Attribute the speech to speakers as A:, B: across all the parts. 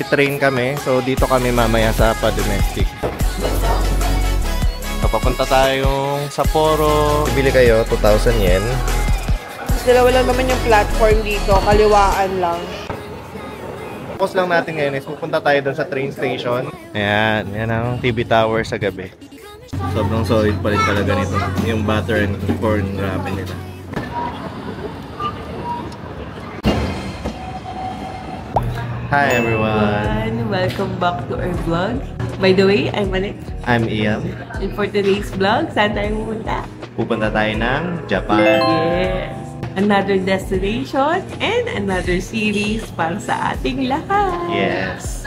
A: magte-train kami. So, dito kami mamaya sa pa-domestic. So, papunta tayong Sapporo. Bibili kayo, 2,000 yen.
B: Dalawa lang naman yung platform dito, kaliwaan lang.
A: Focus lang natin ngayon is pupunta tayo doon sa train station. Ayan, yan ang TV tower sa gabi. Sobrang solid pa rin talaga nito. Yung butter and corn ramen nila. Hi everyone!
B: Welcome back to our vlog. By the way, I'm Alex.
A: I'm Ian.
B: And for today's vlog, saan tayo pupunta?
A: Pupunta tayo ng Japan.
B: Yes! Another destination and another series para sa ating lahat.
A: Yes!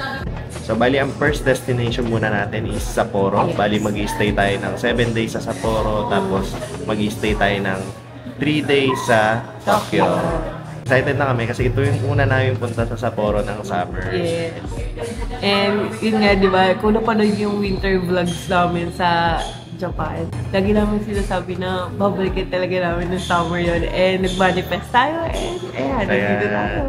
A: So, bali ang first destination muna natin is Sapporo.
B: Yes.
A: Bali mag-i-stay tayo ng 7 days sa Sapporo. Tapos mag-i-stay tayo ng 3 days sa Tokyo. Excited na kami kasi ito yung una namin punta sa Sapporo ng summer.
B: Yes. And yun nga, di ba, kung napanood yung winter vlogs namin sa Japan, lagi namin sinasabi na babalikin talaga namin ng summer yun. And nag-manifest tayo and nandito tayo.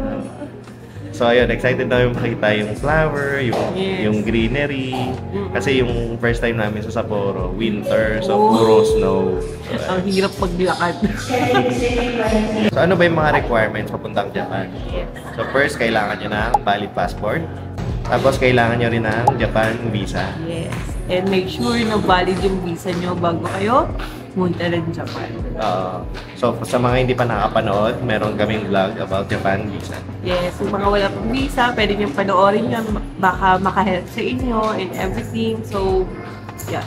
A: So ayun, excited na makita yung flower, yung greenery. Kasi yung first time namin sa Sapporo, winter, so puro snow. So,
B: ang hirap maglakad.
A: So ano ba yung mga requirements papuntang Japan? So first, kailangan nyo ng valid passport. Tapos kailangan nyo rin ng Japan visa.
B: Yes. And make sure na valid yung visa nyo bago kayo punta rin Japan.
A: So sa mga hindi pa nakapanood, meron kaming vlog about Japan visa.
B: Yes, yung mga wala pang visa, pwede nyo panoorin yan. Baka makahelp sa inyo and everything. So, yeah.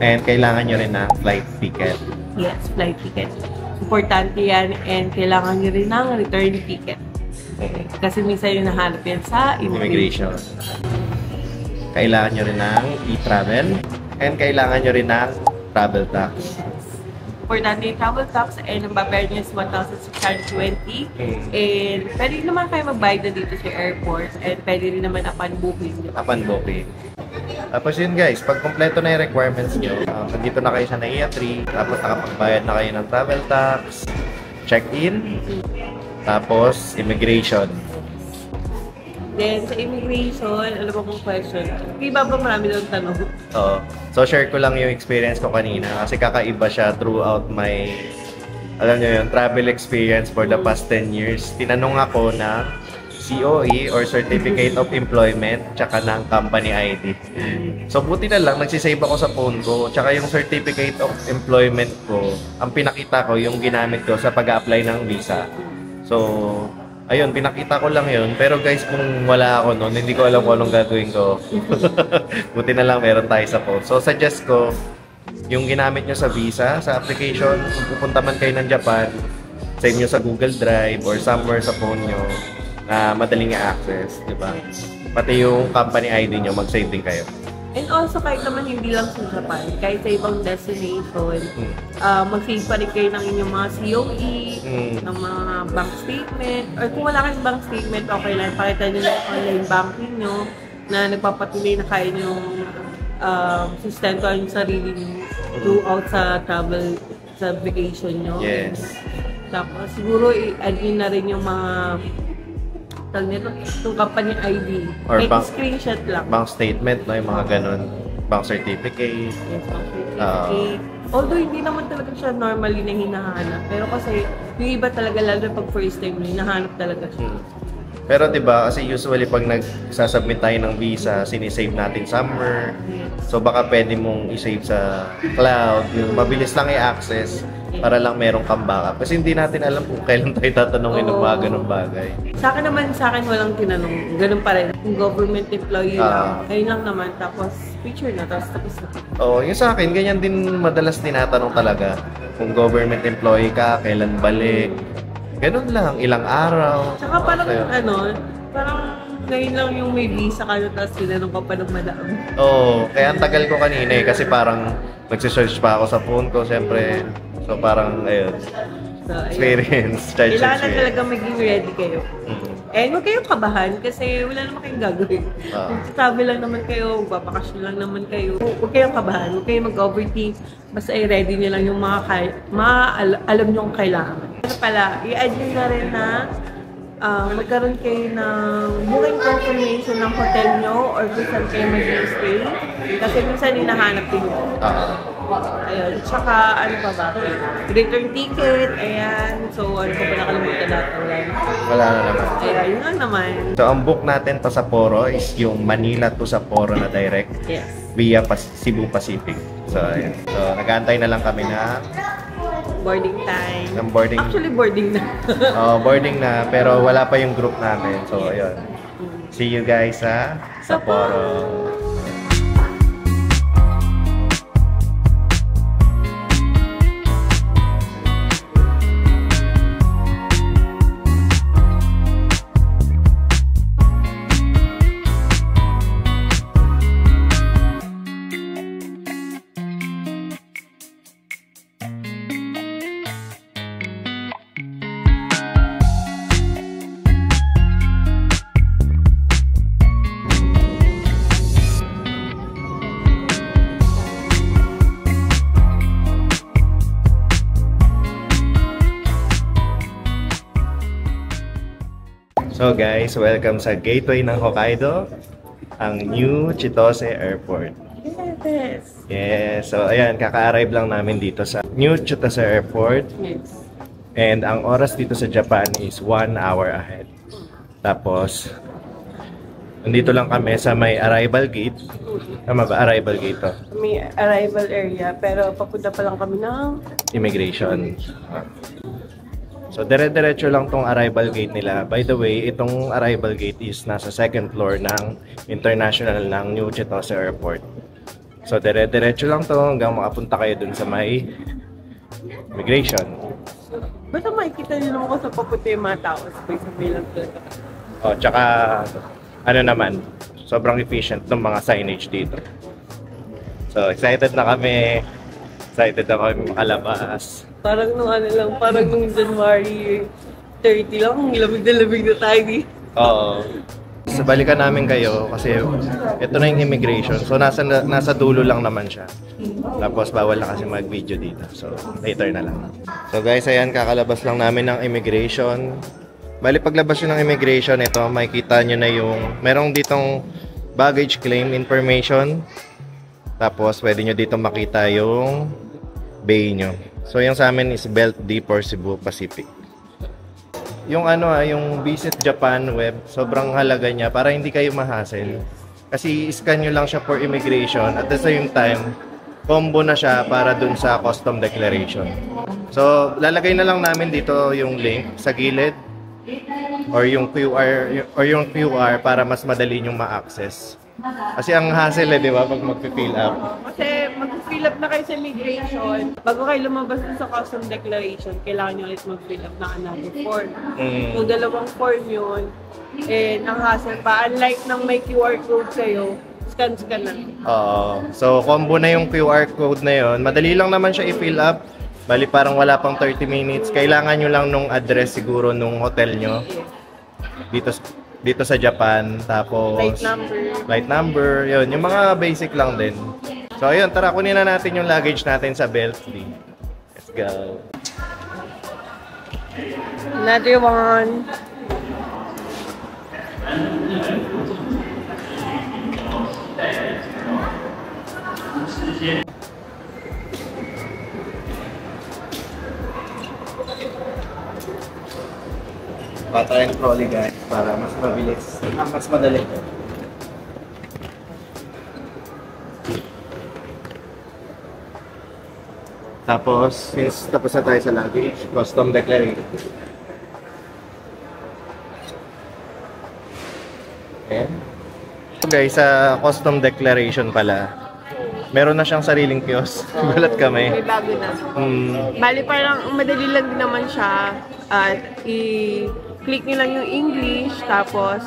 A: And kailangan nyo rin ng flight ticket.
B: Yes, flight ticket. Importante yan. And kailangan nyo rin ng return ticket. Kasi minsan yung nahanap yan sa immigration. Kailangan nyo rin ng e-travel. And kailangan nyo rin ng travel tax. Importante yung travel tax and ang babayad niya is 1,620. And pwede naman kayo magbayad na dito sa airport and pwede rin naman upon booking. Upon booking. Tapos yun guys, pag kompleto na yung requirements nyo, nandito na kayo sa NAIA 3, tapos nakapagbayad na kayo ng travel tax, check-in, tapos immigration. Then, sa immigration, ano ba kong question? Iba ba marami daw tanong? Oo. So, share ko lang yung experience ko kanina kasi kakaiba siya throughout my, alam nyo yun, travel experience for the past 10 years. Tinanong ako na COE or Certificate of Employment tsaka ng Company ID. So, buti na lang, nagsisave ako sa phone ko tsaka yung Certificate of Employment ko, ang pinakita ko yung ginamit ko sa pag-apply ng visa. So, ayun, pinakita ko lang yun. Pero guys, kung wala ako noon, hindi ko alam kung anong gagawin ko. Buti na lang meron tayo sa phone. So, suggest ko, yung ginamit nyo sa visa, sa application, kung pupunta man kayo ng Japan, save nyo sa Google Drive or somewhere sa phone nyo na madaling i-access, di ba? Pati yung company ID nyo, mag-save din kayo. And also, kahit naman hindi lang sa Japan, kahit sa ibang destination, mag-save pa rin kayo ng inyong mga COE, ng mga bank statement, or kung wala kayong bank statement, okay lang, pakita nyo yung online banking nyo na nagpapatuloy na kayo yung sustento yung sarili nyo throughout sa travel, sa vacation nyo. Yes. Tapos, siguro i-add nyo na rin yung mga itong company ID. Or bank, screenshot lang. Bank statement, no? Yung mga ganun. Bank certificate. Yes, bank certificate. Although, hindi naman talaga siya normally na hinahanap. Pero kasi, yung iba talaga, lalo pag first time, hinahanap talaga siya. Pero diba, kasi usually pag nagsasubmit tayo ng visa, sinisave natin somewhere. So baka pwede mong isave sa cloud, yung mabilis lang i-access para lang merong kang backup. Kasi hindi natin alam kung kailan tayo tatanungin ng mga ganung bagay. Sa akin naman, walang tinanong. Ganun pa rin. Kung government employee lang, ayun lang naman. Tapos picture na, tapos na. Oo, yung sa akin, ganyan din madalas tinatanong talaga. Kung government employee ka, kailan balik. Ganun lang, ilang araw. Tsaka parang parang ngayon lang yung may visa ka na tapos tinanong ka pa ng madami. Oo, kaya ang tagal ko kanina kasi parang nagsisearch pa ako sa phone ko, siyempre. So parang, ayun, so, experience, charge experience. Kailangan talaga maging ready kayo. And huwag kayong kabahan kasi wala naman kayong gagawin. Travel lang naman kayo, babakasyon lang naman kayo. Huwag kayong kabahan, huwag kayong mag-overthink. Basta i-ready nyo lang yung mga alam nyo kung kailangan. Ano pala, i-add nyo na rin na magkaroon kayo ng booking confirmation ng hotel nyo or kung saan kayo mag-stay. Kasi minsan hinahanap din yun. Ayun. Tsaka, ano pa ba? Return ticket, ayan. So, ano pa ba nakalimutan natin?
A: Wala na naman.
B: Ayan, yun lang naman.
A: So, ang book natin to Sapporo is yung Manila to Sapporo na direct
B: Yes.
A: via Cebu Pacific. So, ayan. So, nag-aantay na lang kami na
B: Boarding time.
A: ng boarding.
B: Actually, boarding na.
A: Boarding na, pero wala pa yung group namin. So, ayun. See you guys sa Sapporo. So guys, welcome sa gateway ng Hokkaido, ang New Chitose Airport.
B: Yes.
A: Yes, so ayan, kaka-arrive lang namin dito sa New Chitose Airport.
B: Yes.
A: And ang oras dito sa Japan is 1 hour ahead. Tapos, nandito lang kami sa may arrival gate. Tama ba? Arrival gate to?
B: May arrival area, pero papunta pa lang kami ng
A: Immigration. So, dire-diretso lang tong arrival gate nila. By the way, itong arrival gate is nasa second floor ng international ng New Chitose Airport. So, dire-diretso lang to hanggang makapunta kayo dun sa may immigration.
B: Basta makikita nyo naman ko sa papunta yung mga tao. Sabay-sabay lang talaga.
A: O, tsaka, ano naman, sobrang efficient ng mga signage dito. So, excited na kami. Excited na kami makalabas.
B: Parang nung ano lang, parang nung January 30 lang, lamig na tayo dito.
A: Oo. So, balikan namin kayo kasi ito na yung immigration. So, nasa dulo lang naman siya. Tapos, bawal na kasi mag-video dito. So, later na lang. So, guys, ayan, kakalabas lang namin ng immigration. Bali, paglabas nyo ng immigration, ito, makikita nyo na yung merong ditong baggage claim information. Tapos, pwede nyo dito makita yung bay nyo. So, yung sa amin is Belt D for Cebu Pacific. Yung yung Visit Japan web, sobrang halaga niya para hindi kayo ma-hassle. Kasi scan nyo lang siya for immigration. At the same time, combo na siya para dun sa custom declaration. So, lalagay na lang namin dito yung link sa gilid or yung QR para mas madali nyo ma-access. Kasi ang hassle di ba, pag mag-fill up.
B: Kasi mag-fill up na kayo sa immigration. Bago kayo lumabas sa custom declaration, kailangan nyo ulit mag-fill up ng another form. Kung dalawang form yun, ang hassle pa. Unlike nang may QR code sa'yo, scan lang.
A: So, combo na yung QR code na yun. Madali lang naman siya i-fill up. Bali, parang wala pang 30 minutes. Kailangan nyo lang nung address siguro nung hotel nyo. Dito sa Japan, tapos flight number, yun, yung mga basic lang din. So ayun, tara kunin na natin yung luggage natin sa Belt D. Let's go.
B: Another one.
A: Bata yung trolley guys, para mas mabilis, mas madali. Tapos, since tapos na tayo sa luggage, custom declaration. Ayan. So guys, sa custom declaration pala, meron na siyang sariling kiosk. Gulat kami.
B: May bago na. Bali parang madali lang din naman siya. At i-click nyo lang yung English, tapos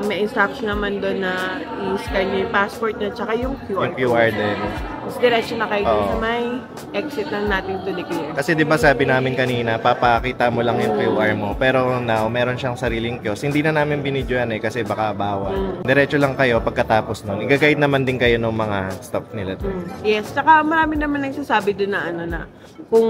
B: may instruction naman doon na i-scan nyo yung passport nyo tsaka yung QR
A: Yung QR din.
B: Tapos diretso na kayo dun
A: Oo.
B: sa may exit lang natin to declare.
A: Kasi di ba sabi namin kanina, papakita mo lang yung QR mo. Pero now, meron siyang sariling kiosk. Hindi na namin binidyoan kasi baka bawal. Diretso lang kayo pagkatapos nun. Iga-guide naman din kayo ng mga staff nila.
B: Yes, tsaka marami naman nagsasabi doon na ano na kung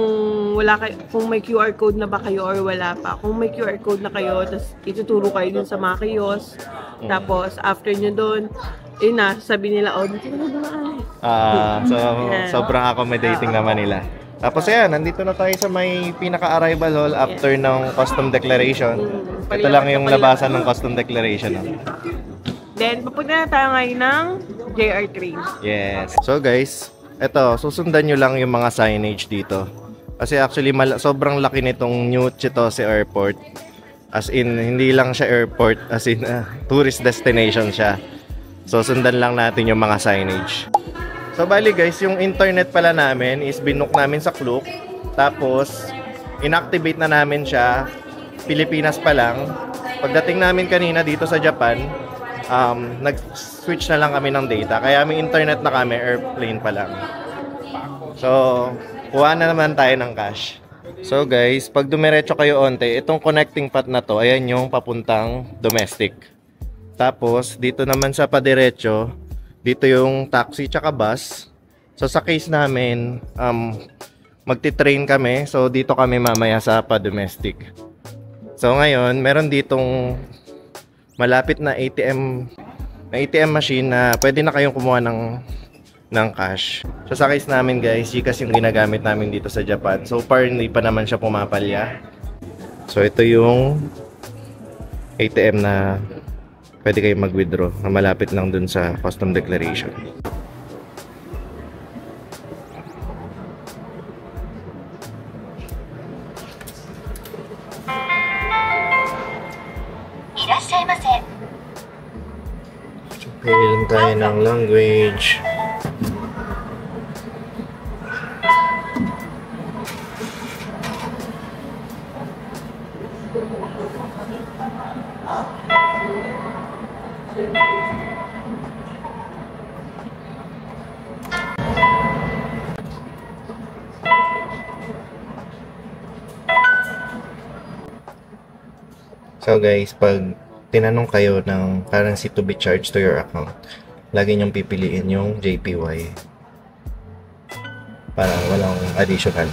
B: kung may QR code na ba kayo or wala pa. Kung may QR code na kayo, tapos ituturo kayo dun sa mga kiosk. Tapos after nyo doon, yun na, sabi nila, oh, dito na dumaan.
A: So, sobrang accommodating naman nila. Tapos ayan, nandito na tayo sa may pinaka-arrival hall after ng custom declaration. Ito lang yung labasan ng custom declaration.
B: Then, papunta na tayo ngayon ng JR train.
A: Yes. So guys, eto, susundan nyo lang yung mga signage dito. Kasi actually, sobrang laki nitong New Chitose Airport. As in, hindi lang siya airport, as in, tourist destination siya. So, sundan lang natin yung mga signage. So, bali guys, yung internet pala namin is binook namin sa Klook. Tapos, inactivate na namin siya. Pilipinas pa lang. Pagdating namin kanina dito sa Japan, nag-switch na lang kami ng data. Kaya may internet na kami, airplane pa lang. So, kuha na naman tayo ng cash. So guys, pag dumiretso kayo onte, itong connecting path na to, ayan yung papuntang domestic. Tapos, dito naman sa padiretso, dito yung taxi tsaka bus. So sa case namin, magti-train kami. So dito kami mamaya sa pa-domestic. So ngayon, meron ditong malapit na ATM machine na pwede na kayong kumuha ng cash. So sa case namin guys, GCash yung ginagamit namin dito sa Japan. So far hindi pa naman siya pumapalya. So ito yung ATM na pwede kayong mag-withdraw na malapit lang dun sa custom declaration. Piliin tayo ng language. So guys, pag tinanong kayo ng currency to be charged to your account, lagi niyong pipiliin yung JPY para walang additional.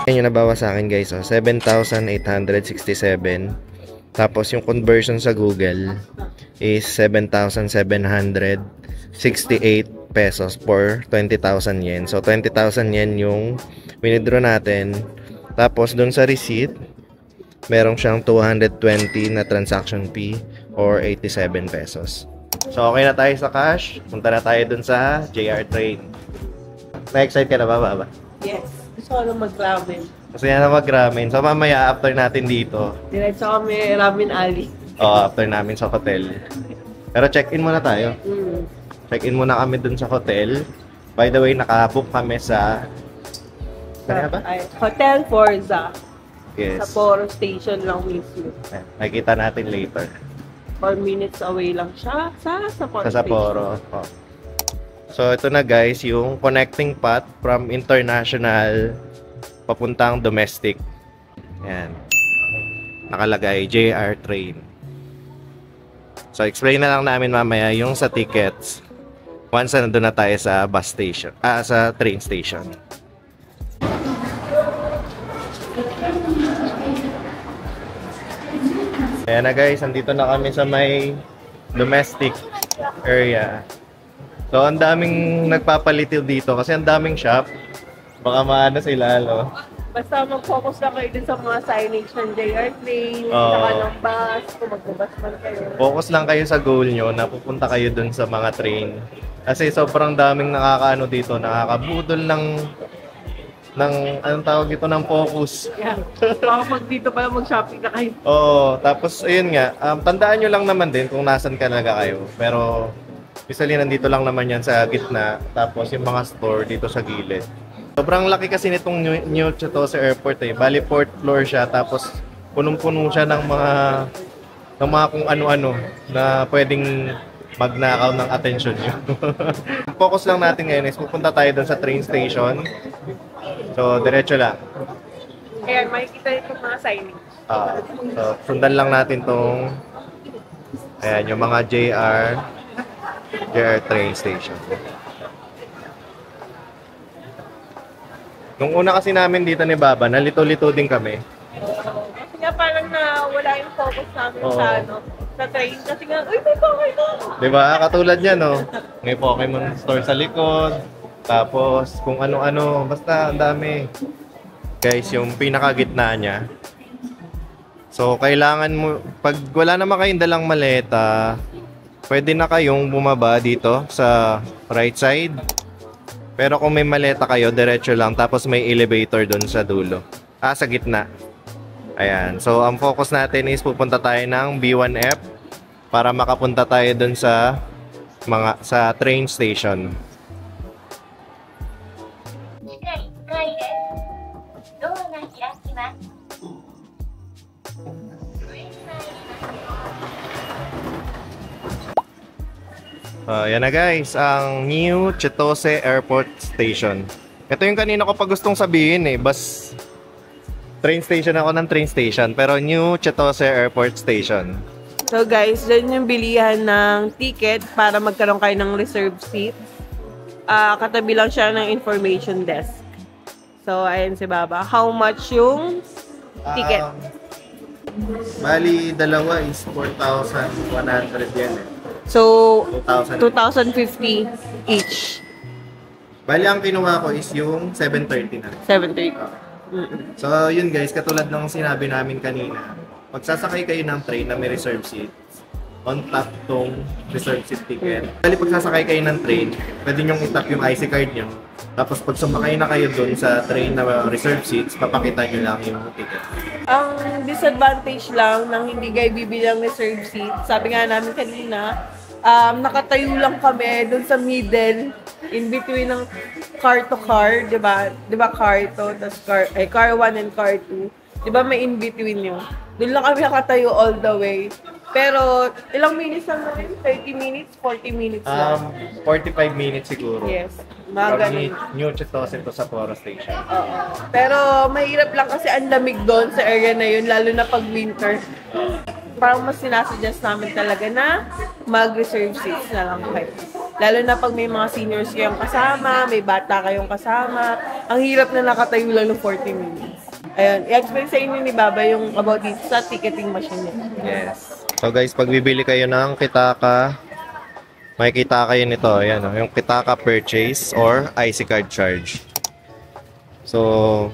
A: Yan yung nabawa sa akin guys, 7,867. Tapos yung conversion sa Google is 7,768 pesos for 20,000 yen. So 20,000 yen yung withdraw natin. Tapos dun sa receipt, meron siyang 220 na transaction fee or 87 pesos. So okay na tayo sa cash. Punta na tayo dun sa JR train. Na-excite ka na ba, Baba?
B: Yes. Gusto ko na mag-ramen.
A: Kasi yan na mag-ramen. So mamaya after natin dito,
B: Diretso kami Ramen Alley.
A: after namin sa hotel. Pero check-in muna tayo. Check-in muna kami dun sa hotel. By the way, nakabook kami sa... Saan ba?
B: Hotel Forza.
A: Yes.
B: Sapporo Station lang mismo.
A: Nakikita natin later.
B: 4 minutes away lang siya sa Sapporo
A: Sa Sapporo. Oh. So ito na guys, yung connecting path from international papuntang domestic. Yan. Nakalagay JR train. So explain na lang namin mamaya yung sa tickets once na nandun na tayo sa bus station, sa train station. Ayan na guys, andito na kami sa may domestic area. So ang daming nagpapalitil dito kasi ang daming shop. Baka maano sila, no?
B: Basta mag-focus lang kayo din sa mga signage ng JR train,
A: Oo.
B: saka ng bus, kung mag-bus man kayo.
A: Focus lang kayo sa goal nyo na pupunta kayo dun sa mga train. Kasi sobrang daming nakakaano dito, nakakabudol ng anong tawag ito, ng focus.
B: Yeah. Baka pag dito pala mag-shopping na kayo.
A: Oo, tapos ayun nga, tandaan nyo lang naman din kung nasan ka naga kayo. Pero usually nandito lang naman yan sa gitna, tapos yung mga store dito sa gilid. Sobrang laki kasi nitong New Chitose Airport eh. Bali 4th floor siya, tapos punong-puno siya ng mga kung ano-ano na pwedeng magnakaw ng attention nyo. Focus lang natin ngayon is pupunta tayo doon sa train station. So, diretso lang.
B: Kaya makikita yung mga signage.
A: So, sundan lang natin tong ayan, yung mga JR train station. Nung una kasi namin dito ni Baba, nalito-lito din kami.
B: Kasi nga parang wala yung focus namin
A: Oo.
B: sa train. Kasi nga, uy, may Pokemon!
A: Diba? Katulad niya, no? May Pokemon store sa likod. Tapos, kung ano-ano. Basta, ang dami. Guys, yung pinakagitna niya. So, kailangan mo, pag wala naman kayong dalang maleta, pwede na kayong bumaba dito sa right side. Pero kung may maleta kayo, diretso lang. Tapos may elevator doon sa dulo. Sa gitna. Ayan. So, ang focus natin is pupunta tayo ng B1F para makapunta tayo doon sa train station.
C: 地下1階です。ドアが開きます。
A: Yan na guys, ang New Chitose Airport Station. Ito yung kanina ko pa gustong sabihin eh, train station ako ng train station, pero New Chitose Airport Station.
B: So guys, dyan yung bilihan ng ticket para magkaroon kayo ng reserved seats. Katabi lang siya ng information desk. So, ayan si Baba. How much yung ticket?
A: Bali, dalawa is 4,100 yen eh.
B: So,
A: 2,000.
B: 2,050 each.
A: Bali, ang kinuha ko is yung 730 na.
B: 730.
A: So, yun guys, katulad ng sinabi namin kanina, magsasakay kayo ng train na may reserve seat, on top tong reserve seat ticket. Bali, pag sasakay kayo ng train, pwede nyong itap yung IC card nyo. Tapos, pag sumakay na kayo dun sa train na reserve seats, papakita nyo lang yung ticket.
B: Ang disadvantage lang ng hindi kayo bibili ng reserve seat, sabi nga namin kanina, nakatayo lang kami dun sa middle, in between ng car to car, di ba? Di ba car to, tapos car 1 and car 2. Di ba may in between yun? Doon lang kami nakatayo all the way. Pero, ilang minutes lang naman? 30 minutes? 40 minutes lang?
A: 45 minutes siguro.
B: Yes. Mga
A: From
B: ganun.
A: New Chitose to Sapporo Station.
B: Oo. Pero, mahirap lang kasi ang lamig doon sa area na yun, lalo na pag winter. Parang mas sinasuggest namin talaga na mag-reserve seats na lang kayo. Lalo na pag may mga seniors kayong kasama, may bata kayong kasama, ang hirap na nakatayo lang ng 40 minutes. Ayun, i-explain sa inyo ni Baba yung about dito sa ticketing machine niya.
A: Yes. So guys, pag bibili kayo ng Kitaka, makikita kayo nito, ayan, yung Kitaka purchase or IC card charge. So,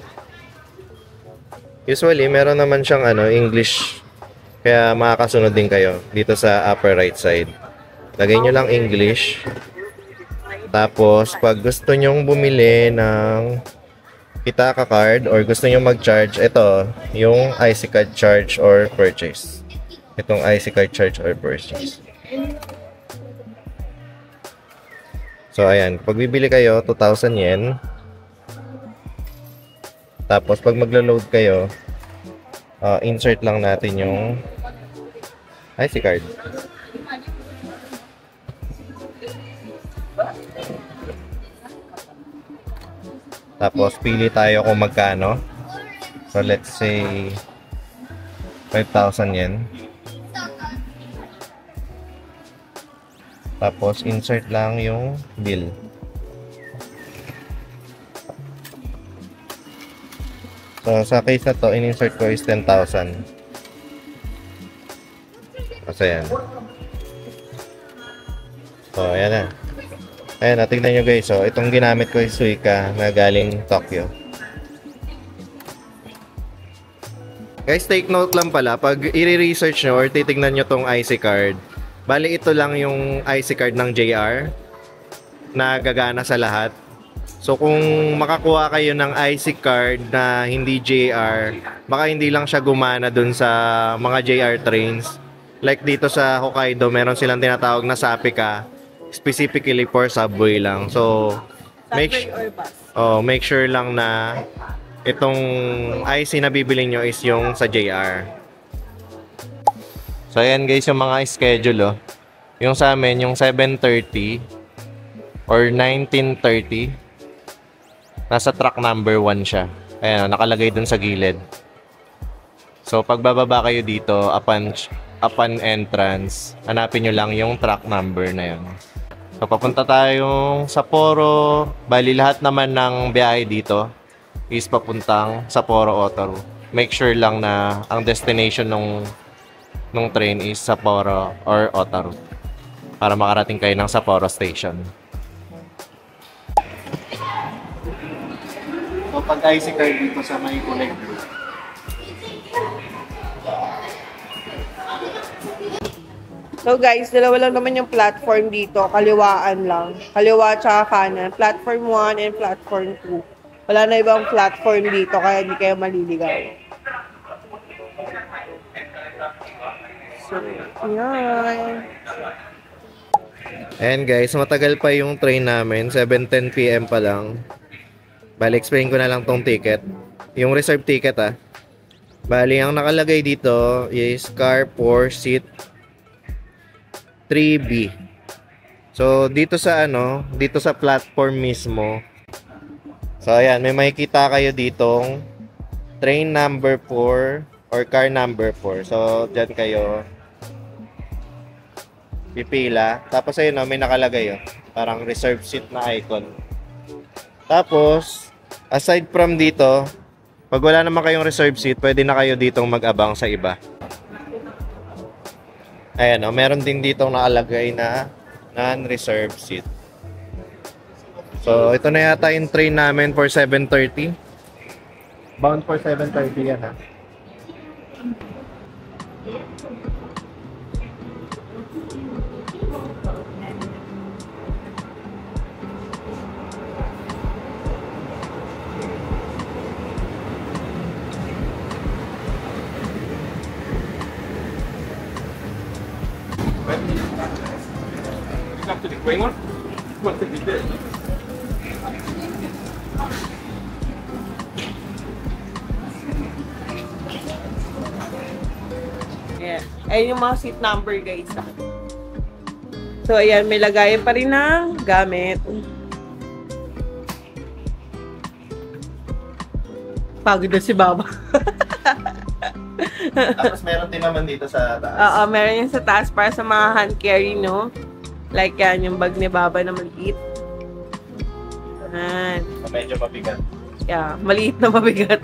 A: usually, meron naman siyang English, kaya makakasunod din kayo dito sa upper right side. Lagay nyo lang English. Tapos, pag gusto nyong bumili ng Kitaka card or gusto nyo mag-charge, ito, yung IC card charge or purchase. Itong IC card charge or purchase. So, ayan. Pag bibili kayo, 2,000 yen. Tapos, pag maglo-load kayo, insert lang natin yung IC card. Tapos, pili tayo kung magkano. So, let's say 5,000 yen. Tapos, insert lang yung bill. So, sa case na to, in-insert ko is 10,000. Kasi yan. So, ayan na. Ayan na, tignan nyo guys. So, itong ginamit ko is Suica na galing Tokyo. Guys, take note lang pala, pag i-research nyo or titignan nyo tong IC card, bali ito lang yung IC card ng JR na gagana sa lahat. So kung makakuha kayo ng IC card na hindi JR, baka hindi lang siya gumana dun sa mga JR trains. Like dito sa Hokkaido, meron silang tinatawag na Sapika, specifically for subway lang. So make sure lang na itong IC na bibili nyo is yung sa JR. So ayan guys yung mga schedule oh. Yung sa amin, yung 7:30 or 19:30. Nasa track number 1 siya. Ayan, nakalagay dun sa gilid. So, pagbababa kayo dito, upon entrance, hanapin nyo lang yung track number na yun. So, papunta tayong Sapporo. Bali, lahat naman ng biyahe dito is papuntang Sapporo Otaru. Make sure lang na ang destination nung train is Sapporo or Otaru para makarating kayo ng Sapporo Station. So, pag IC card dito sa may kulay blue.
B: So guys, dalawa lang naman yung platform dito. Kaliwaan lang. Kaliwa tsaka kanan. Platform 1 and platform 2. Wala na ibang platform dito kaya hindi kayo maliligaw. So, yan.
A: Ayan guys, matagal pa yung train namin. 7:10 PM pa lang. Bali, explain ko na lang tong ticket. Yung reserve ticket Bali, ang nakalagay dito is car 4 seat 3B. So, dito sa dito sa platform mismo. So, ayan, may makikita kayo ditong train number 4 or car number 4. So, dyan kayo pipila. Tapos, ayun may nakalagay parang reserve seat na icon. Tapos, aside from dito, pag wala naman kayong reserve seat, pwede na kayo ditong mag-abang sa iba. Ayan meron din ditong nakalagay na non-reserve seat. So, ito na yata yung train namin for 7:30. Bound for 7:30 yan
D: After the green one? What did you do?
B: Ayan. Ayan yung mga seat number guys. So ayan, may lagayan pa rin ng gamit. Pagod na si Baba.
A: Tapos meron din naman dito sa taas.
B: Oo, meron yan sa taas para sa mga hand carry, no? Like yan, yung bag ni Baba na maliit. Yan.
A: Medyo mabigat.
B: Yeah, maliit na mabigat.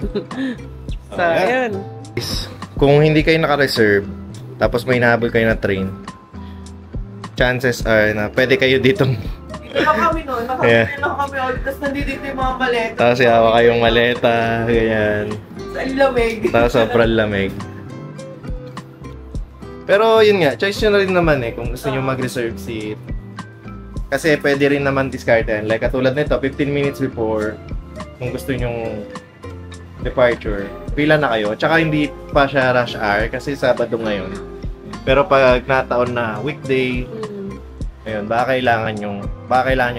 B: So, ayan.
A: Kung hindi kayo naka-reserve, tapos may nahabol kayo na train, chances are na pwede kayo ditong
B: Dito lang kami noon. Nakapagin lang kami. Tapos nandito yung mga maleta.
A: tapos yawa kayong maleta, ganyan.
B: Sa lamig.
A: Tapos sobrang lamig. Pero yun nga, choice nyo na rin naman kung gusto nyo mag-reserve seat. Kasi pwede rin naman discarden. Like katulad nito, 15 minutes before, kung gusto nyo departure, pila na kayo. Tsaka hindi pa siya rush hour kasi Sabado ngayon. Pero pag nataon na weekday, ayun, baka kailangan nyo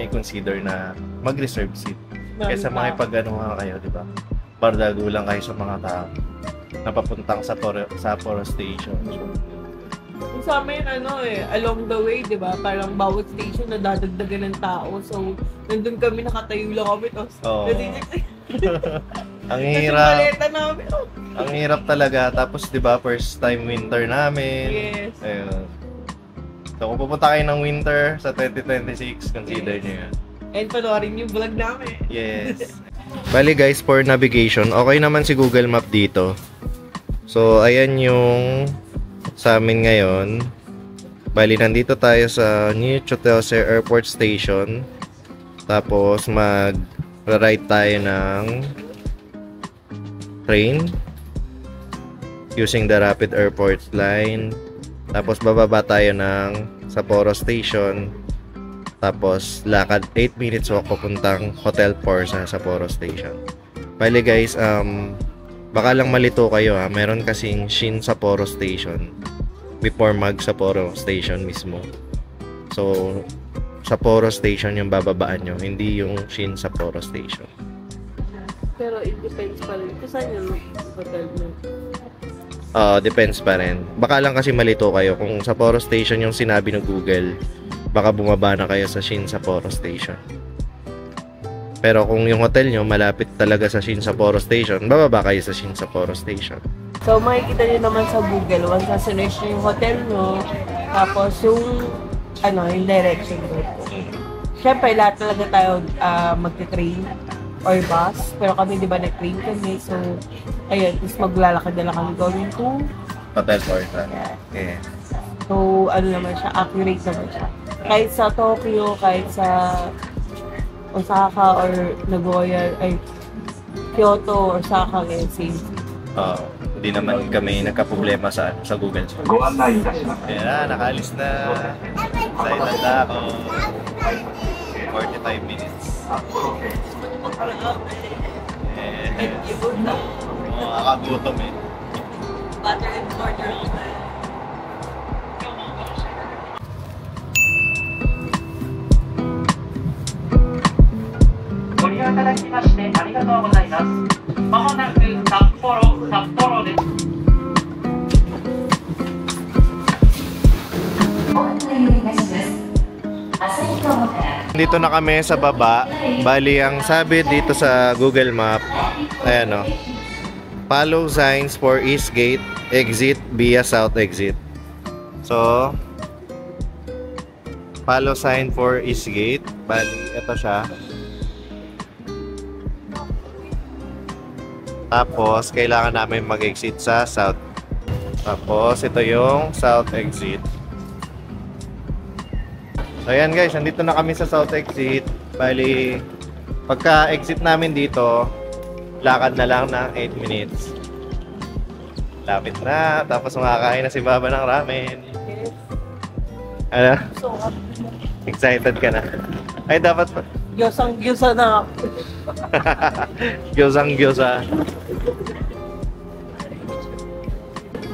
A: i-consider na mag-reserve seat. Kaysa makipag-ano kayo, di ba? Bardago lang kayo sa mga tao na papuntang Sapporo Station.
B: Sa amin, along the way, di ba? Parang bawat station na dadagdagan ng tao. So, nandun kami, nakatayo lang kami. Tapos,
A: ang hirap.
B: maleta namin.
A: Ang hirap talaga. Tapos, di ba, first time winter namin.
B: Yes.
A: Ayun. So, kung pupunta kayo ng winter sa 2026, consider nyo yan.
B: And panoorin yung vlog namin.
A: Yes. Bali guys, for navigation, okay naman si Google Map dito. So, ayan yung sa amin ngayon. Bali, nandito tayo sa New Chotose Airport Station. Tapos, mag-ride tayo ng train using the Rapid Airport line. Tapos, bababa tayo ng Sapporo Station. Tapos, lakad 8 minutes walk papuntang Hotel Forza sa Sapporo Station. Bali guys, baka lang malito kayo ha. Meron kasing Shin Sapporo Station before mag Sapporo Station mismo. So, Sapporo Station yung bababaan nyo, hindi yung Shin Sapporo Station.
B: Pero it depends pa rin. Kung saan yung hotel mo?
A: Depends pa rin. Baka lang kasi malito kayo. Kung Sapporo Station yung sinabi ng Google, baka bumaba na kayo sa Shin Sapporo Station. Pero kung yung hotel nyo malapit talaga sa Shin Sapporo Station, bababa kayo sa Shin Sapporo Station.
B: So, makikita nyo naman sa Google, once na-search nyo yung hotel nyo, tapos yung, yung direction ko. Siyempre, lahat talaga tayo magte-train or bus. Pero kami, di ba, nag-train kami. So, ayun, tapos maglalakad na lang kami going to
A: Hotel Forza.
B: Yeah. So, naman siya, accurate naman siya. Kahit sa Tokyo, kahit sa Osaka or Nagoya, Kyoto or Osaka, same.
A: Hindi naman kami nagka-problema sa Google. Kaya na, nakaalis na. Excited na ako. 45 minutes. Nakakagutom eh.
B: Butter and border.
E: ご利用いただきましてありがとうございます。まもなく札幌です。
A: Dito na kami sa baba. Bali, ang sabi dito sa Google Map, ayan o. Follow signs for East Gate, exit via South exit. So, follow sign for East Gate. Bali, ito siya. Tapos, kailangan namin mag-exit sa South. Tapos, ito yung South exit. So, ayan guys, nandito na kami sa South exit. Bali, pagka-exit namin dito, lakad na lang ng 8 minutes. Lapit na. Tapos, makakain na si Baba ng ramen. Ano? Excited ka na? Ay, dapat pa.
B: Gyosang-gyosa na ako.
A: Gyosang-gyosa.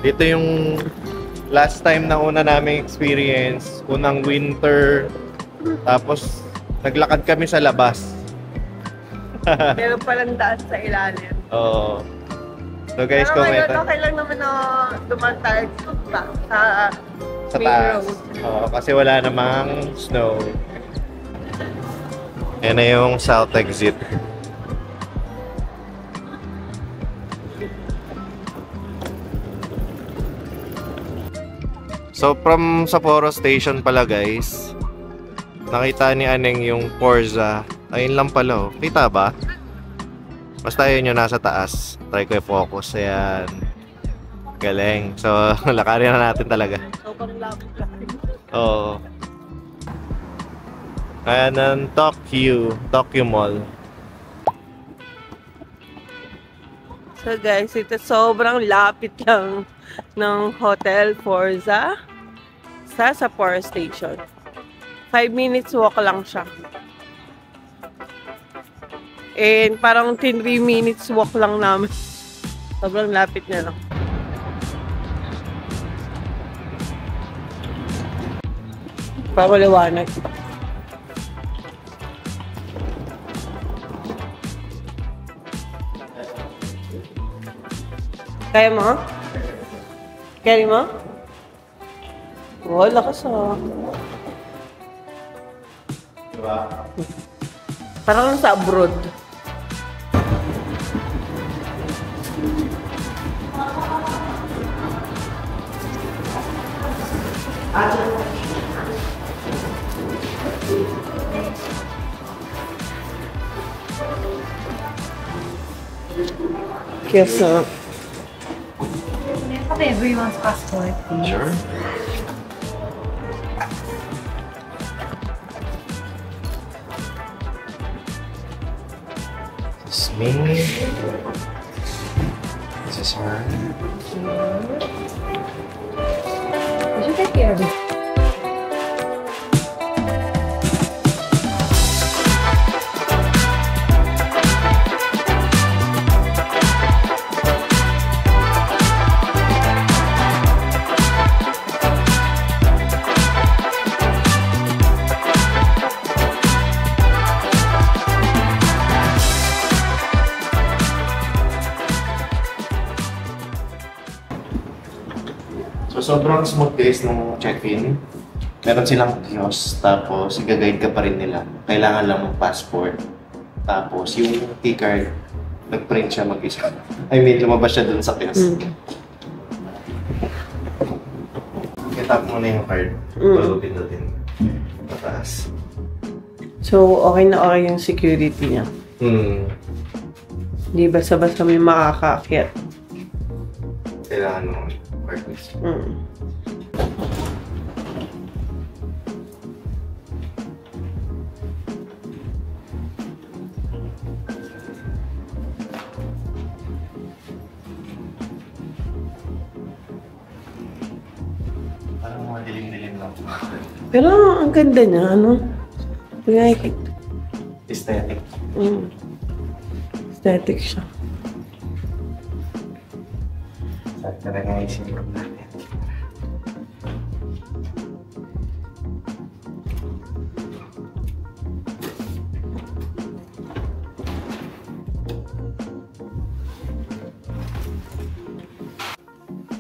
A: Dito yung last time na una naming experience. Unang winter. Tapos, naglakad kami sa labas.
B: Meron palang daan sa ilalim.
A: Oo. So guys,
B: pero ngayon,
A: comment.
B: okay lang naman na dumaan tayo sa main
A: Taas.
B: road.
A: Oo, kasi wala namang snow. Yan na yung South exit. So from Sapporo Station pala guys, nakita ni Aneng yung Forza. Ayun lang pala oh. Kita ba? Basta yun yung nasa taas. Try ko i-focus. Ayan. Galing. So lakarin na natin talaga.
B: Sobrang lapit lang.
A: Oo. Ayan ang Tokyo Mall.
B: So guys, ito sobrang lapit lang ng Hotel Forza sa Sapporo Station. 5 minutes walk lang siya. And parang 3 minutes walk lang namin. Sobrang lapit na lang. Pagaliwanag. Kaya mo? Kaya mo? Oh, lakas ah.
A: Diba?
B: Parang sa abroad. Yes, sir.
C: Have everyone's passport, please.
A: Sure. This is me. This is her.
C: Would you take care of it?
A: So, sobrang smooth guys nung check-in. Meron silang kiosk, tapos i-guide ka pa rin nila. Kailangan lang ng passport. Tapos yung keycard, nag-print siya mag-isa. I mean, lumabas siya dun sa kiosk. I-tap mo na yung card. Bago pindutin. Mataas.
B: So, okay na okay yung security niya. Hindi basta-basta may makakaakyat.
A: Kailangan mo card list. Parang mga dilim-dilim lang.
B: Pero ang ganda niya, ano? Like,
A: Aesthetic.
B: aesthetic siya.
A: Saan ka na nga isip natin?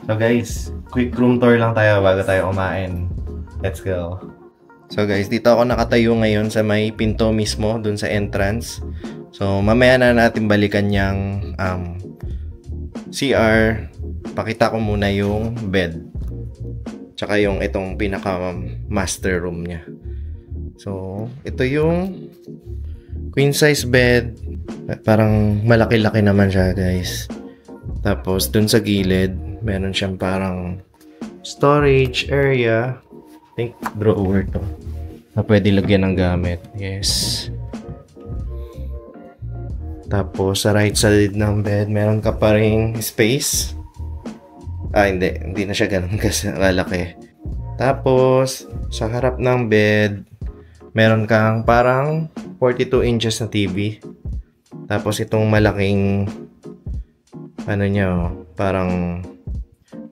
A: So guys, quick room tour lang tayo bago tayo kumain. Let's go. So guys, dito ako nakatayo ngayon sa may pinto mismo, dun sa entrance. So mamaya na natin balikan yung CR. Pakita ko muna yung bed. Tsaka yung itong pinaka master room niya. So ito yung queen size bed. Parang malaki-laki naman siya guys. Tapos dun sa gilid, meron siyang parang storage area. I think drawer to. Na pwede lagyan ng gamit. Yes. Tapos sa right side ng bed, meron ka pa ring space. Hindi na siya ganun kasi malaki. Tapos sa harap ng bed, meron kang parang 42 inches na TV. Tapos itong malaking parang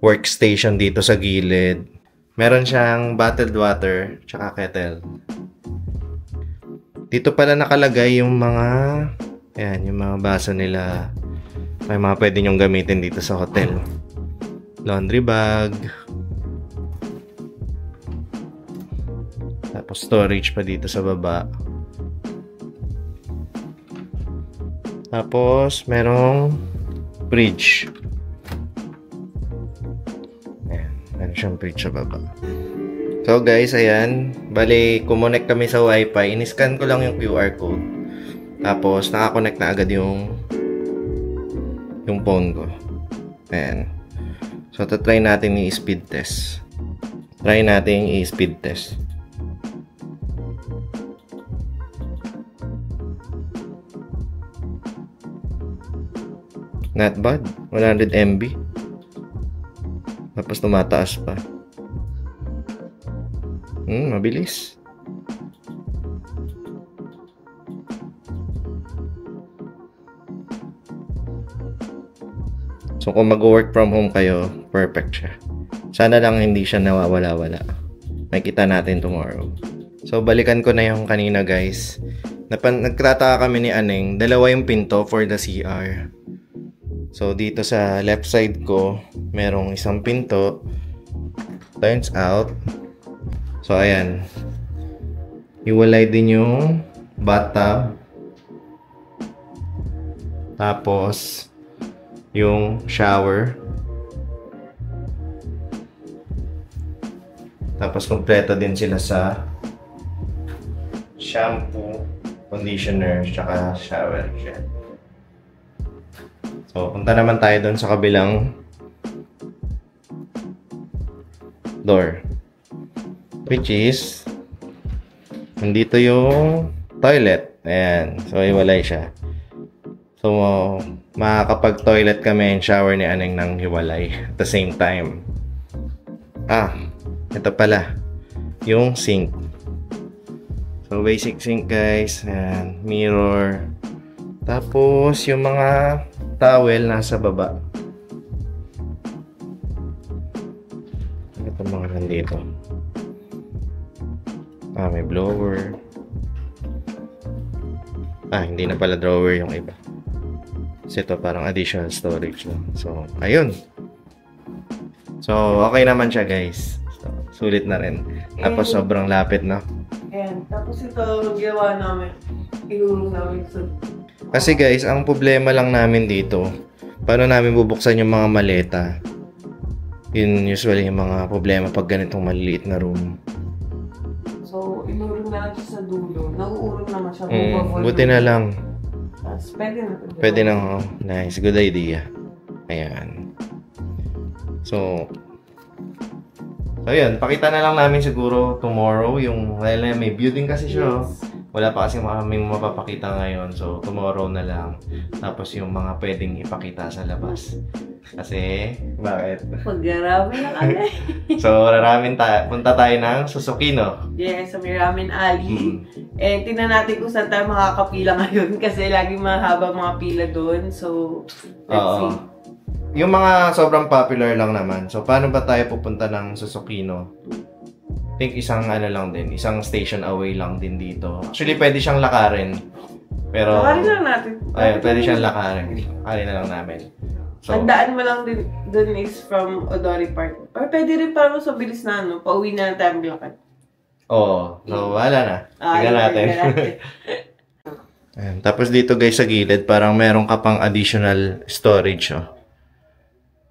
A: workstation dito sa gilid. Meron siyang bottled water tsaka kettle. Dito pala nakalagay yung mga yung mga baso nila. May mga pwede nyong gamitin dito sa hotel. Laundry bag. Tapos storage pa dito sa baba. Tapos merong fridge. Meron siyang fridge sa baba. So guys, ayan. Bali, kumonect kami sa wifi. In-scan ko lang yung QR code. Tapos, nakakonect na agad yung phone ko. Ayan. So, try natin i-speed test. Try natin i-speed test. Not bad. 100 MB. Tapos tumataas pa. Mabilis. So kung mag-work from home kayo, perfect siya. Sana lang hindi siya nawawala-wala. Makita natin tomorrow. So balikan ko na yung kanina guys. Nagtataka kami ni Aneng, dalawa yung pinto for the CR. So dito sa left side ko, merong isang pinto. Turns out, so ayan, hiwalay din yung bathtub. Tapos yung shower. Tapos kompleto din sila sa shampoo, conditioner, tsaka shower gel. So, punta naman tayo doon sa kabilang door. Which is, nandito yung toilet. Ayan. So, hiwalay siya. So, makakapag-toilet kami and shower ni Aneng ng hiwalay at the same time. Ito pala. Yung sink. So, basic sink guys. Ayan. Mirror. Tapos, yung mga towel nasa baba. Ito mga nandito. May blower. Hindi na pala drawer yung iba. Kasi ito parang additional storage lang. So, ayun. So, okay naman siya, guys. So, sulit na rin. Tapos, sobrang lapit, no?
B: Ayan. Tapos ito, ginawa namin. Inulong namin sa...
A: Kasi, guys, ang problema lang namin dito, paano namin bubuksan yung mga maleta? Yun usually yung mga problema pag ganitong maliliit na room.
B: So, inulong na lang siya sa dulo. Nag-uurong naman siya.
A: Buti na lang.
B: Tapos, pwede na.
A: Pwede na, oh. Nice. Good idea. Ayan. So, ayan. Pakita na lang namin siguro tomorrow yung, dahil may building kasi siya. Wala pa kasi kaming mapapakita ngayon. So, tomorrow na lang. Tapos yung mga pwedeng ipakita sa labas. Kasi, bakit?
B: Pag-rami na kami.
A: So, punta tayo ng Suzuki, no?
B: Yes, sa Ramen Alley. And tingnan natin kung saan tayo makakapila ngayon kasi laging mahaba mga pila doon. So, let's see.
A: Yung mga sobrang popular lang naman. So, paano ba tayo pupunta ng Susukino? I think isang lang din. Isang station away lang din dito. Actually, pwede siyang lakarin. Pero...
B: lakarin lang natin.
A: Ayun, pwede siyang lakarin. Lakarin na lang namin. So,
B: ang daan mo lang din dun is from Odori Park. Or pwede rin parang sa bilis na, no? Pauwi na tayo maglakad.
A: Oo. So, wala na. Tignan natin. Ayan. Tapos dito guys sa gilid, parang meron ka pang additional storage. Oh.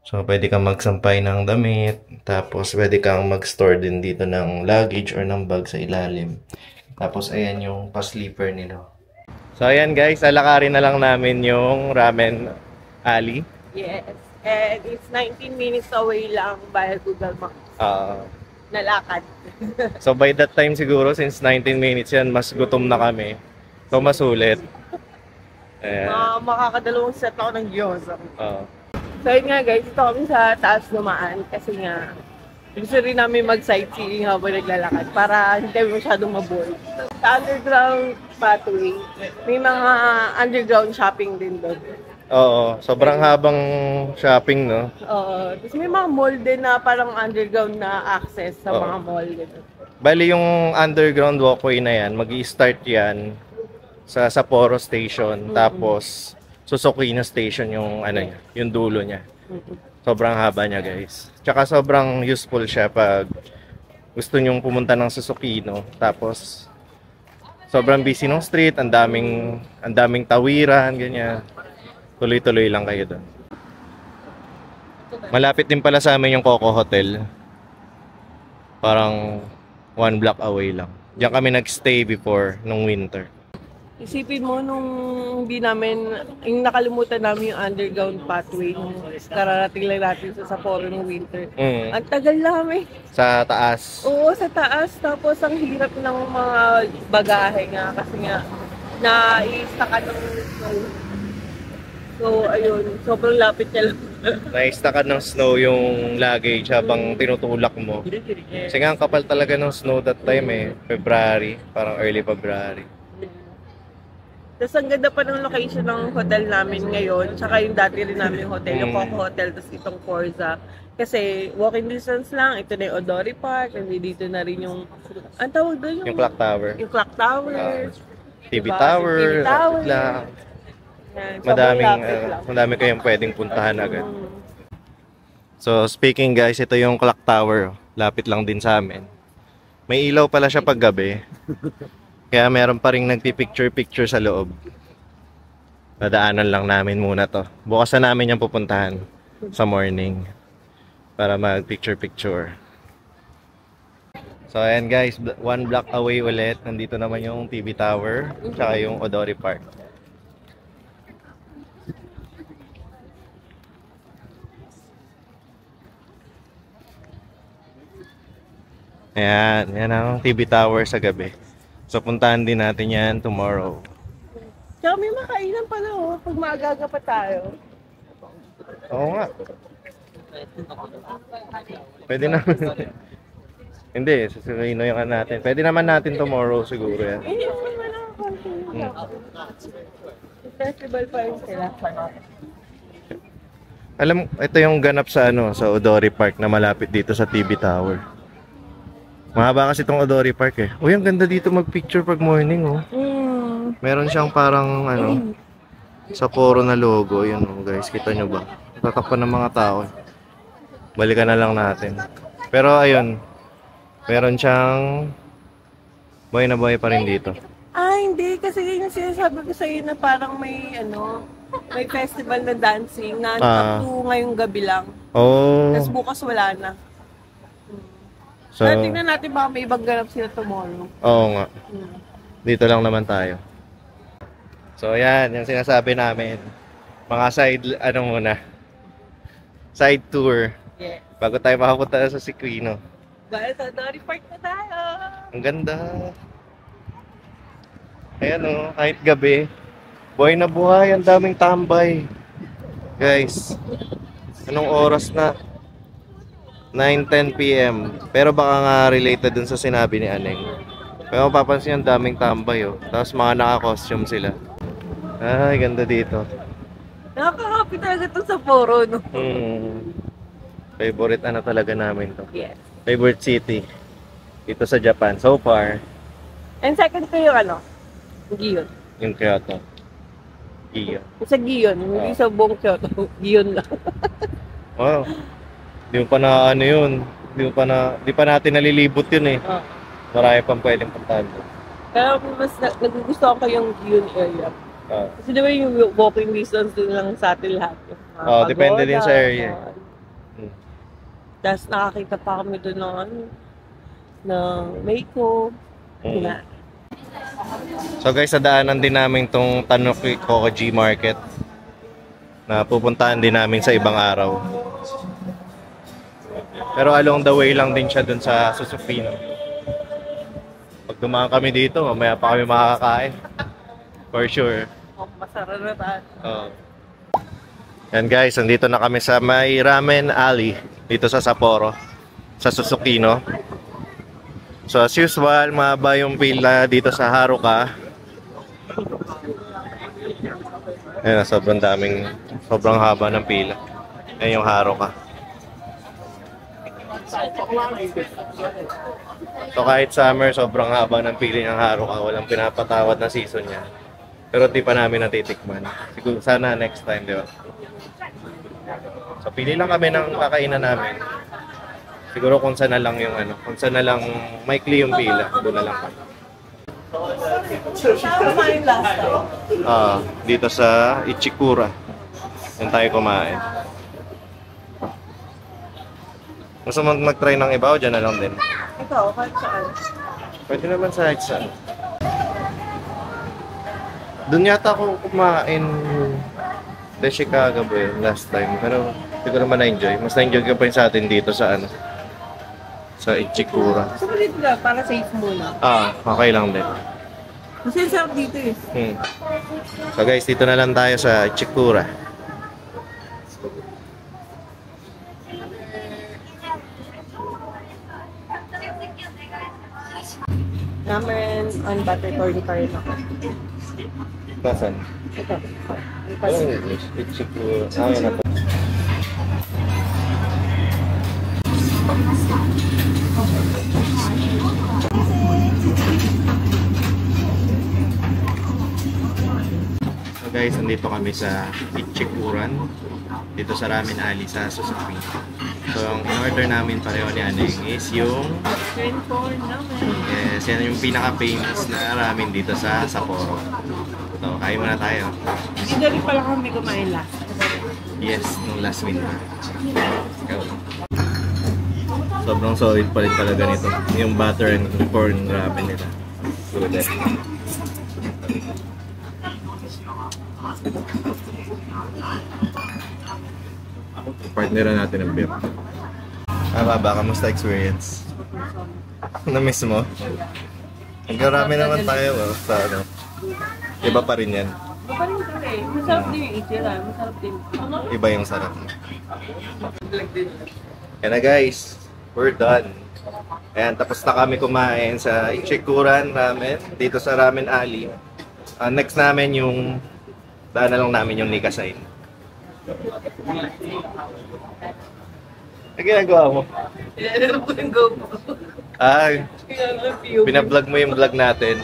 A: So, pwede kang magsampay ng damit. Tapos, pwede kang mag-store din dito ng luggage or ng bag sa ilalim. Tapos, ayan yung pa-sleeper nila. So, ayan guys. Alakarin na lang namin yung Ramen Alley.
B: Yes. And it's 19 minutes away lang by Google Maps. Nalakad.
A: So, by that time siguro, since 19 minutes yan, mas gutom na kami. So, mas ulit. Ayan.
B: Makakadalawang set ako ng gyoza. So yun nga guys, ito kami sa taas dumaan kasi nga gusto rin namin mag-sightseeing habang naglalakad para hindi kami masyadong maboard. Sa underground pathway, may mga underground shopping din doon.
A: Oo, sobrang habang shopping, no?
B: Oo, tapos may mga mall din na parang underground na access sa mga mall din.
A: Bali yung underground walkway na yan, mag-i-start yan sa Sapporo Station, tapos Susukino Station yung yung dulo niya. Sobrang haba niya, guys. Tsaka sobrang useful siya pag gusto nyong pumunta ng Susukino. Tapos sobrang busy ng street, ang daming tawiran, ganyan. Tuloy-tuloy lang kayo doon. Malapit din pala sa amin yung Coco Hotel. Parang 1 block away lang. Diyan kami nagstay before nung winter.
B: Isipin mo nung hindi namin, yung nakalimutan namin yung underground pathway nung kararating lang natin sa Sapporo ng winter. Ang tagal namin.
A: Sa taas?
B: Oo, sa taas. Tapos ang hirap ng mga bagahe nga kasi nga na-i-stack ng snow. So, ayun. Sobrang lapit niya lang.
A: Na-stack ng snow yung luggage habang tinutulak mo. Kasi nga ang kapal talaga ng snow that time February. Parang early February.
B: Tapos ang ganda pa ng location ng hotel namin ngayon, tsaka yung dati rin namin yung hotel, yung Coco Hotel, tapos itong Forza. Kasi walking distance lang, ito na yung Odori Park, and dito na rin yung, ang tawag doon
A: yung Clock Tower.
B: Yung Clock Tower.
A: TV Tower.
B: TV Tower.
A: Lang. Madami kayong pwedeng puntahan agad. So speaking guys, ito yung Clock Tower. Lapit lang din sa amin. May ilaw pala siya pag gabi. Kaya meron pa rin nagpipicture-picture sa loob. Nadaanan lang namin muna to. Bukas na namin yung pupuntahan sa morning para mag-picture-picture. So ayan guys, 1 block away ulit. Nandito naman yung TV Tower tsaka yung Odori Park. Ayan, yan ang TV Tower sa gabi. So, puntahan din natin yan tomorrow.
B: Tsaka may makainan pala pag maaga pa tayo.
A: Oo nga. Pwede naman. Hindi, susukayin na yung natin. Pwede naman natin tomorrow siguro yan.
B: Hindi naman lang konti. Festival pa rin sila.
A: Alam, ito yung ganap sa sa Odori Park na malapit dito sa TV Tower. Mahaba kasi itong Odori Park Uy, ang ganda dito mag-picture pag morning Meron siyang parang Sapporo na logo. Yun guys, kita nyo ba? Tatakpan ng mga tao Balikan na lang natin. Pero ayun, meron siyang buhay na buhay pa rin dito.
B: Ah, hindi. Kasi yun yung sinasabi ko sa'yo na parang may, may festival na dancing na up to ngayong gabi lang.
A: Oh.
B: Tapos bukas wala na.
A: So,
B: Tingnan natin baka may ibang ganap sila tomorrow.
A: oo nga. Dito lang naman tayo. So, yan. Yung sinasabi namin. Mga side tour.
B: Yeah.
A: Bago tayo makapunta sa Sequino.
B: Dahil sa Dory Park na tayo.
A: Ang ganda. Ayan o, kahit gabi. Buhay na buhay, ang daming tambay. Guys, anong oras na? 9:10 PM. Pero baka nga related dun sa sinabi ni Aneng. Pero mapapansin ang daming tambay oh. Tapos mga naka-costume sila. Ay, ganda dito.
B: Nakaka-happy talaga ito sa Poro, no?
A: Favorite talaga namin to.
B: Yes.
A: Favorite city dito sa Japan so far.
B: And second ko yung Gion.
A: Yung Kyoto. Iyo.
B: Sa Gion, hindi sa buong Kyoto. Gion lang.
A: Wow. Di mo pa na yun. Di pa natin nalilibot yun eh. Marami pang pwedeng puntahan doon.
B: Kaya mas nagugustuhan ko yung Gion area. Kasi di ba yung walking distance din lang sa atin lahat.
A: Depende din sa area.
B: Tapos nakakita pa kami doon ng Meiko. Na.
A: So guys, sa daanan din namin tong Tanuki Kokoji Market na pupuntahan din namin sa ibang araw. Pero along the way lang din siya dun sa Susupino. Pag dumaan kami dito, mamaya pa kami makakakain. For sure.
B: Masarap na tayo.
A: Yan guys, nandito na kami sa may Ramen Alley dito sa Sapporo, sa Susukino. So as usual, mahaba yung pila dito sa Haruka. Ayan, sobrang haba ng pila. Ayan yung Haruka. So kahit summer, sobrang haba ng pila ng Haruka. Walang pinapatawad na season niya. Pero di pa namin natitikman. Siguro sana next time, di ba? So pili lang kami ng kakainan namin. Siguro kung saan na lang yung kung saan na lang maikli yung pila, doon na lang kami.
B: Saan kumain last time?
A: Dito sa Ichikura. Yan tayo kumain. Gusto mo mag-try ng iba o dyan na lang din?
B: Ikaw, kahit saan?
A: Pwede naman sa Hexan. Doon yata ako kumain sa Chicago ba yun last time. Pero hindi ko naman na-enjoy. Mas na-enjoy ko pa yun sa atin dito sa sa Ichikura.
B: So, dito lang, para safe muna.
A: Okay lang din.
B: Kasi sarap dito eh.
A: So guys, dito na lang tayo sa Ichikura.
B: Ramen on butter corn pa rin ako.
A: Nasaan?
B: Ito.
A: Ichikura. Yan na po. So guys, nandito kami sa Ichikuran. Dito sa Ramen Alley sa Susupino. So ang in-order namin pareho ni Aneng is yung
B: Corn naman.
A: yes, yan yung pinaka-famous na ramen dito sa Sapporo. So, kain muna tayo.
B: Hindi rin pala kami kumain last.
A: Yes, nung last winter. Go. Sobrang solid pa rin talaga nito. Yung butter and corn ramen nila. Good. Partneran natin ang beer. Baba, kamusta experience? Na-miss mo? Nagkarami naman tayo sa Iba pa rin yan.
B: Iba rin ito eh. Masarap din yung itira. Masarap din.
A: Iba yung sarap. Kaya na guys, we're done. Ayan, tapos na kami kumain sa Ichikuran Ramen dito sa Ramen Alley. Next namin yung daan na lang namin yung Nikasai. Ano ginagawa mo?
B: Ano po yung GoPro?
A: Binablog mo yung vlog natin.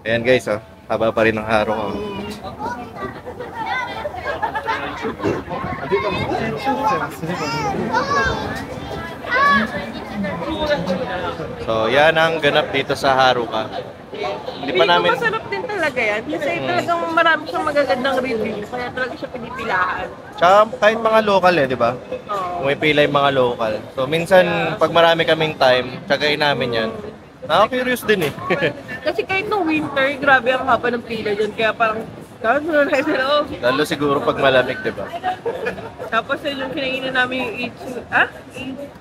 A: Ayan guys, haba pa rin ang haro ko. So, yan ang ganap dito sa Haruka. Hindi pa namin...
B: masarap din talaga yan. Kasi talagang marami siyang magagandang review. Kaya talaga siya pinipilaan.
A: Tsaka kahit mga local di ba?
B: Oo.
A: Pumipila yung mga local. So, minsan, pag marami kaming time, tsagain namin yan. Nakaka-curious din eh.
B: Kasi kahit nung winter, grabe ang haba ng pila dyan. Kaya parang,
A: Lalo siguro pag malamig, di ba?
B: tapos yung kinainan namin yung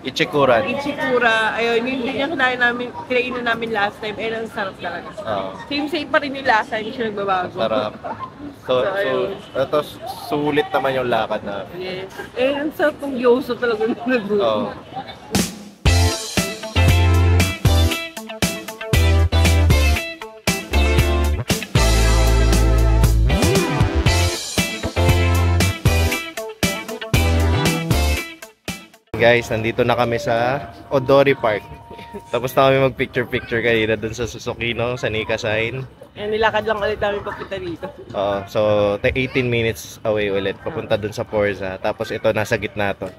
A: Ichikuran.
B: Ichikura. Ayun, hindi niya kinainan namin last time. Eh, ang sarap talaga.
A: Oo.
B: Same para yung lasa, hindi siya nagbabago.
A: Sarap. So, ito, sulit naman yung lakad na.
B: Yes. Eh, ang sarap ng yoso talaga ng nagbuto.
A: Oo. Guys, nandito na kami sa Odori Park. Tapos na kami mag-picture-picture kanina dun sa Susukino, sa Nika sign.
B: Eh, nilakad lang ulit namin papunta dito.
A: So 18 minutes away ulit, papunta dun sa Forza. Tapos ito, nasa gitna to.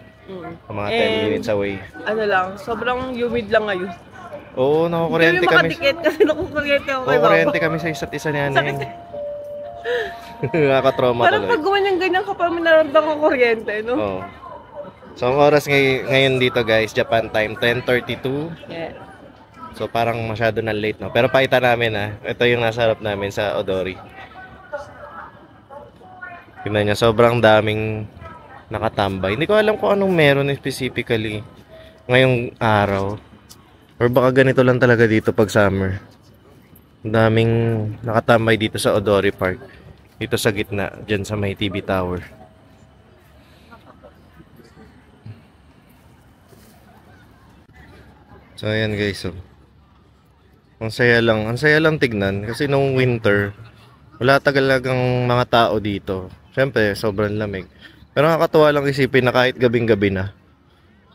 A: Mga 10 minutes away.
B: Ano lang, sobrang humid lang ngayon.
A: Oo, nakukuryente
B: Hindi
A: kami.
B: makatikit kasi nakukuryente ako kay Papa.
A: Nakukuryente kami sa isa't isa niyan. Nakaka-trauma
B: Parang
A: tuloy.
B: pag ganyan ka pa, minaramdam ko kuryente, no?
A: Oo. So, ang oras ngayon dito guys, Japan time, 10:32.
B: Yeah.
A: So, parang masyado na late, no? Pero pakita namin, ito yung nasa harap namin sa Odori. Tingnan niya, sobrang daming nakatambay. Hindi ko alam kung anong meron specifically ngayong araw. Or baka ganito lang talaga dito pag summer. Ang daming nakatambay dito sa Odori Park. Dito sa gitna, dyan sa may TV Tower. So ayan guys, so ang saya lang tignan kasi nung winter wala talagang mga tao dito. Syempre sobrang lamig. Pero nakakatuwa lang isipin na kahit gabing-gabi na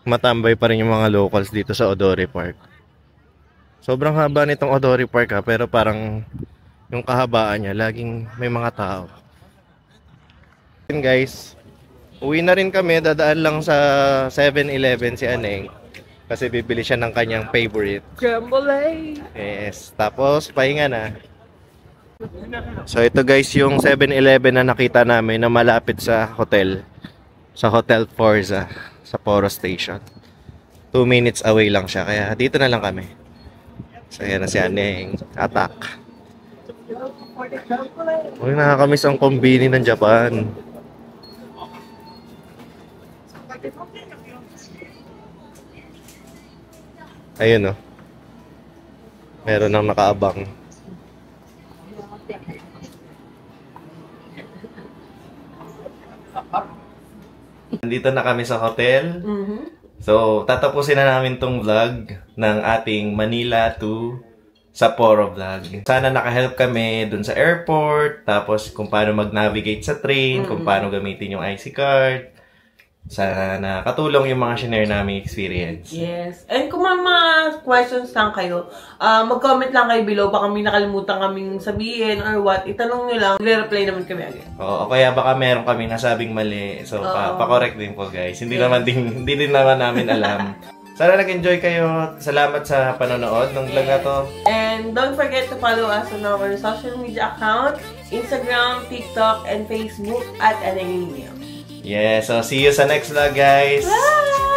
A: matambay pa rin yung mga locals dito sa Odori Park. Sobrang haba nitong Odori Park pero parang yung kahabaan niya laging may mga tao. Yun guys, uwi na rin kami, dadaan lang sa 7-Eleven si Aneng. Kasi bibili siya ng kanyang favorite.
B: Scramble egg.
A: Yes. Tapos, pahinga na. So, ito guys, yung 7-Eleven na nakita namin na malapit sa hotel. Sa Hotel Forza. Sa Poro Station. 2 minutes away lang siya. Kaya, dito na lang kami. So, yan na si Aneng. Attack. Uy, nakakamiss ang kombini ng Japan. Ayun, meron nang nakaabang. Nandito na kami sa hotel. So, tatapusin na namin tong vlog ng ating Manila to Sapporo vlog. Sana nakahelp kami dun sa airport, tapos kung paano mag-navigate sa train, kung paano gamitin yung IC card. Sana katulong yung mga shinare naming experience.
B: Yes. And kung may mga questions lang kayo, mag-comment lang kayo below. Baka may nakalimutan kaming sabihin or what. Itanong nyo lang. Nire-reply naman kami agad.
A: Oo, kaya baka meron kami nasabing mali. So, pa-correct din po guys. Hindi din naman namin alam. Sana nag-enjoy kayo. Salamat sa panonood ng vlog na to.
B: And don't forget to follow us on our social media account, Instagram, TikTok, and Facebook at Aneng.
A: Yeah, so see you sa next vlog guys.
B: Bye!